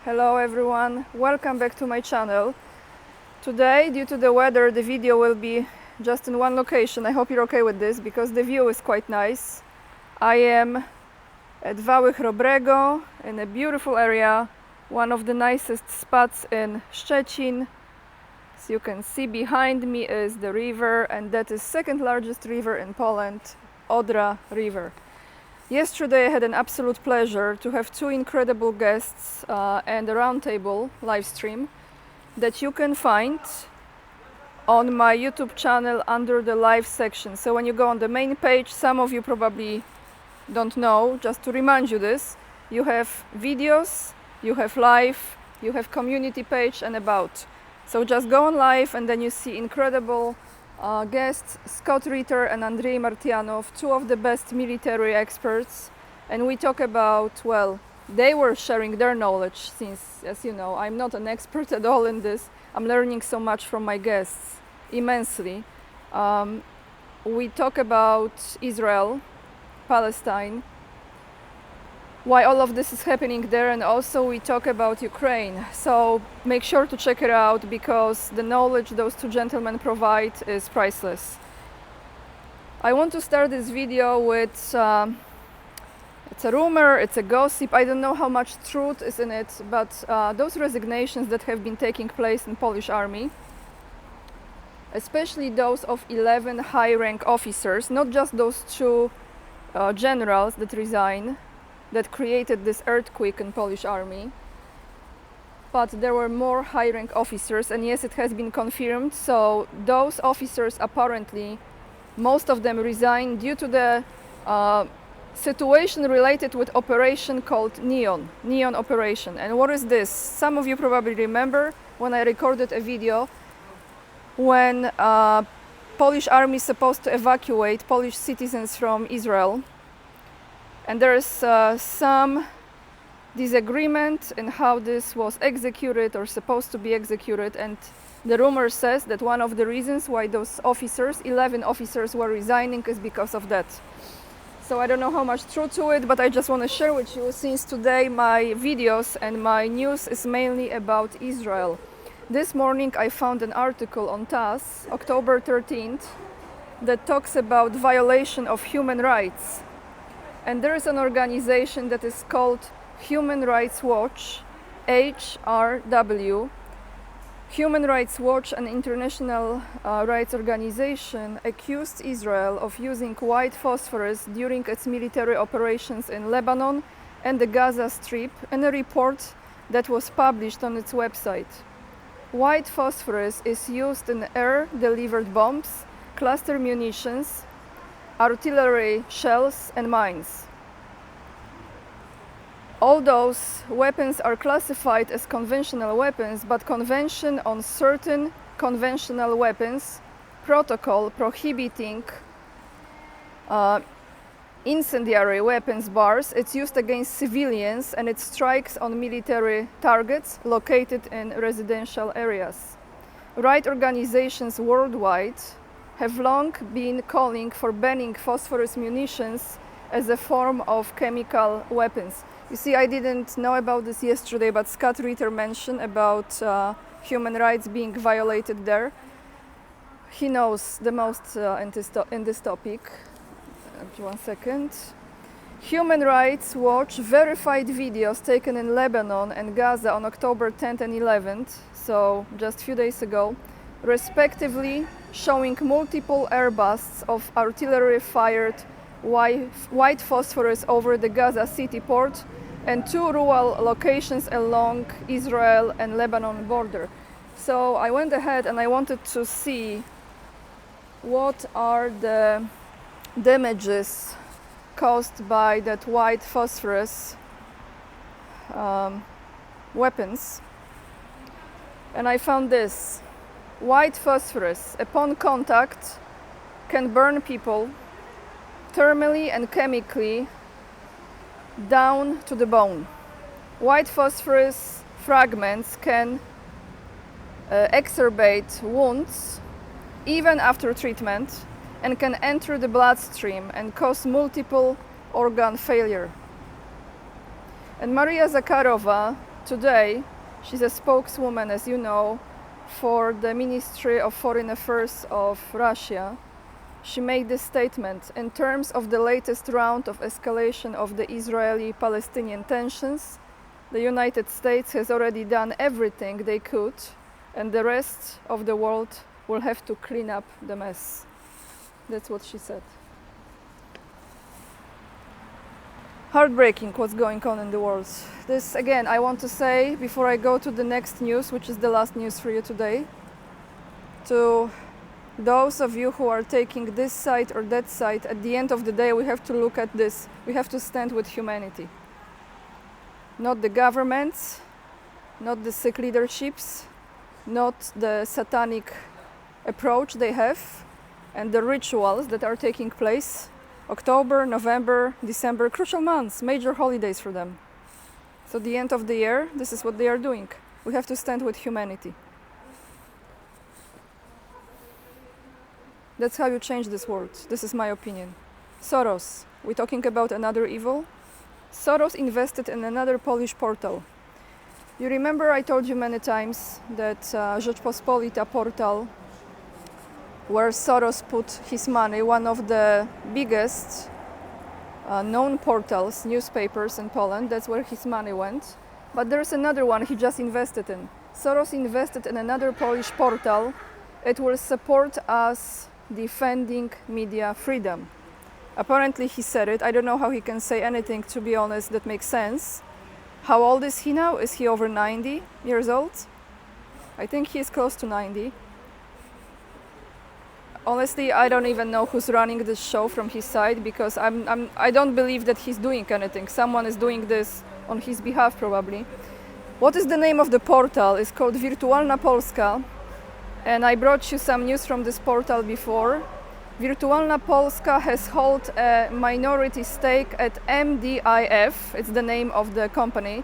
Hello everyone, welcome back to my channel. Today, due to the weather, the video will be just in one location. I hope you're okay with this because the view is quite nice. I am at Wały Chrobrego in a beautiful area, one of the nicest spots in Szczecin. As you can see behind me is the river, and that is second largest river in Poland, Odra River. Yesterday I had an absolute pleasure to have two incredible guests and a roundtable live stream that you can find on my YouTube channel under the live section. So when you go on the main page, some of you probably don't know, just to remind you this, you have videos, you have live, you have community page and about. So just go on live and then you see incredible guests, Scott Ritter and Andrei Martyanov, two of the best military experts, and we talk about, well, they were sharing their knowledge since, as you know, I'm not an expert at all in this. I'm learning so much from my guests, immensely. We talk about Israel, Palestine, why all of this is happening there, and also we talk about Ukraine. So make sure to check it out because the knowledge those two gentlemen provide is priceless. I want to start this video with it's a rumor, it's a gossip. I don't know how much truth is in it, but those resignations that have been taking place in Polish army, especially those of 11 high-rank officers, not just those two generals that resign, that created this earthquake in Polish army, but there were more high-rank officers, and yes, it has been confirmed. So those officers, apparently, most of them resigned due to the situation related with operation called Neon operation. And what is this? Some of you probably remember when I recorded a video when Polish army is supposed to evacuate Polish citizens from Israel. And there's some disagreement in how this was executed or supposed to be executed, and the rumor says that one of the reasons why those officers, 11 officers, were resigning is because of that. So I don't know how much truth to it, but I just want to share with you, since today my videos and my news is mainly about Israel. This morning I found an article on TASS, October 13th, that talks about violation of human rights. And there is an organization that is called Human Rights Watch, HRW. Human Rights Watch, an international rights organization, accused Israel of using white phosphorus during its military operations in Lebanon and the Gaza Strip in a report that was published on its website. White phosphorus is used in air-delivered bombs, cluster munitions, artillery shells and mines. All those weapons are classified as conventional weapons, but Convention on Certain Conventional Weapons protocol prohibiting incendiary weapons bars, it's used against civilians and it strikes on military targets located in residential areas. Right organizations worldwide have long been calling for banning phosphorus munitions as a form of chemical weapons. You see, I didn't know about this yesterday, but Scott Ritter mentioned about human rights being violated there. He knows the most in this topic. 1 second. Human Rights Watch verified videos taken in Lebanon and Gaza on October 10th and 11th, so just a few days ago, respectively, showing multiple airbusts of artillery-fired white phosphorus over the Gaza City port and two rural locations along Israel and Lebanon border. So I went ahead and I wanted to see what are the damages caused by that white phosphorus weapons. And I found this. White phosphorus, upon contact, can burn people thermally and chemically down to the bone. White phosphorus fragments can exacerbate wounds even after treatment and can enter the bloodstream and cause multiple organ failure. And Maria Zakharova, today she's a spokeswoman, as you know, for the Ministry of Foreign Affairs of Russia. She made this statement: in terms of the latest round of escalation of the Israeli-Palestinian tensions, the United States has already done everything they could, and the rest of the world will have to clean up the mess. That's what she said. Heartbreaking what's going on in the world. This, again, I want to say before I go to the next news, which is the last news for you today, to those of you who are taking this side or that side, at the end of the day we have to look at this. We have to stand with humanity. Not the governments, not the sick leaderships, not the satanic approach they have and the rituals that are taking place. October, November, December, crucial months, major holidays for them. So the end of the year, this is what they are doing. We have to stand with humanity. That's how you change this world. This is my opinion. Soros, we're talking about another evil. Soros invested in another Polish portal. You remember I told you many times that Rzeczpospolita portal, where Soros put his money, one of the biggest known portals, newspapers in Poland, that's where his money went. But there's another one he just invested in. Soros invested in another Polish portal. It will support us defending media freedom. Apparently he said it. I don't know how he can say anything, to be honest, that makes sense. How old is he now? Is he over 90 years old? I think he is close to 90. Honestly, I don't even know who's running this show from his side, because I don't believe that he's doing anything. Someone is doing this on his behalf, probably. What is the name of the portal? It's called Wirtualna Polska, and I brought you some news from this portal before. Wirtualna Polska has held a minority stake at MDIF, it's the name of the company,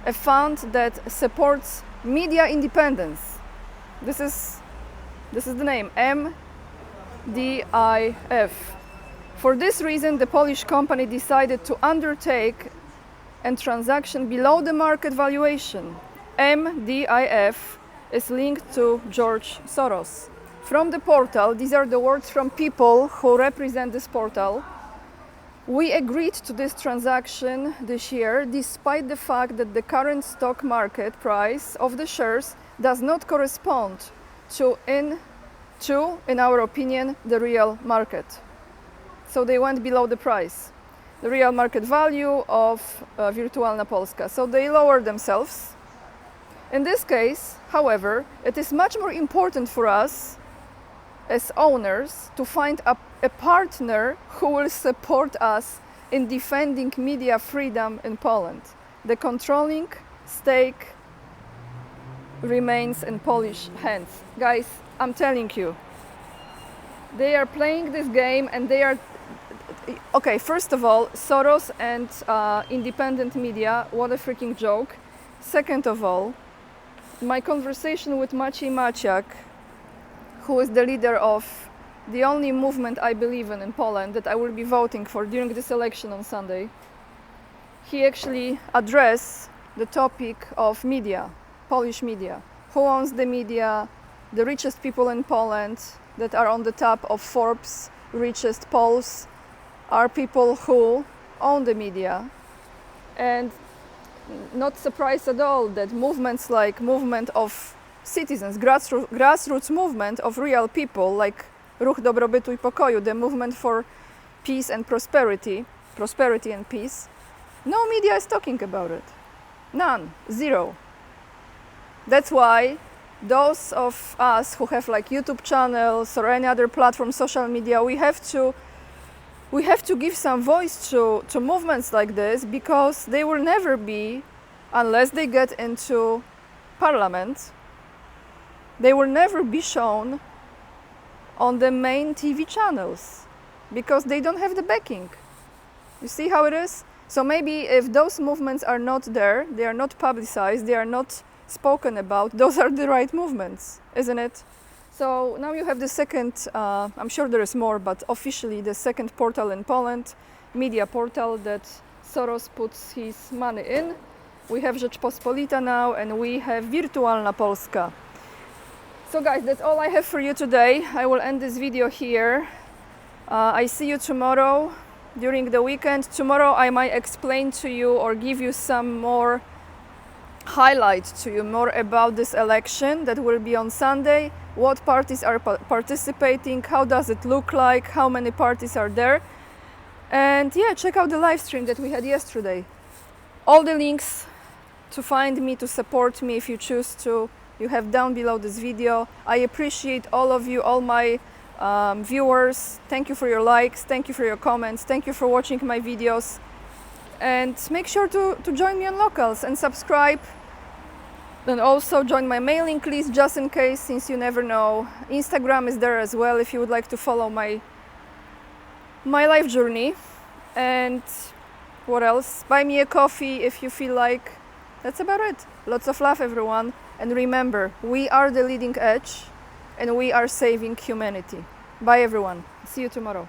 a fund that supports media independence. This is the name, MDIF. For this reason, the Polish company decided to undertake a transaction below the market valuation. MDIF is linked to George Soros. From the portal, these are the words from people who represent this portal. We agreed to this transaction this year, despite the fact that the current stock market price of the shares does not correspond to, in our opinion, the real market. So they went below the price, the real market value of Wirtualna Polska. So they lowered themselves. In this case, however, it is much more important for us as owners to find a partner who will support us in defending media freedom in Poland. The controlling stake remains in Polish hands. Guys, I'm telling you, they are playing this game, and they are... Okay, first of all, Soros and independent media, what a freaking joke. Second of all, my conversation with Maciej Maciak, who is the leader of the only movement I believe in Poland that I will be voting for during this election on Sunday, he actually addressed the topic of media, Polish media. Who owns the media? The richest people in Poland that are on the top of Forbes' richest polls are people who own the media. And not surprised at all that movements like movement of citizens, grassroots movement of real people like Ruch Dobrobytu I Pokoju, the movement for peace and prosperity and peace, no media is talking about it. None, zero. That's why those of us who have like YouTube channels or any other platform, social media, we have to give some voice to movements like this, because they will never be, unless they get into parliament, they will never be shown on the main TV channels, because they don't have the backing. You see how it is? So maybe if those movements are not there, they are not publicized, they are not spoken about, those are the right movements, isn't it? So now you have the second, I'm sure there is more, but officially the second portal in Poland, media portal that Soros puts his money in. we have Rzeczpospolita now, and we have Wirtualna Polska. So guys, that's all I have for you today. I will end this video here. I see you tomorrow during the weekend. Tomorrow I might explain to you or give you some more highlight to you more about this election that will be on Sunday, what parties are participating, how does it look like, how many parties are there, and yeah, check out the live stream that we had yesterday. All the links to find me, to support me if you choose to, you have down below this video. I appreciate all of you, all my viewers. Thank you for your likes, thank you for your comments, thank you for watching my videos, and make sure to join me on Locals and subscribe, and also join my mailing list just in case, since you never know. Instagram is there as well if you would like to follow my life journey. And what else? Buy me a coffee if you feel like. That's about it. Lots of love, everyone. And remember, we are the leading edge and we are saving humanity. Bye, everyone. See you tomorrow.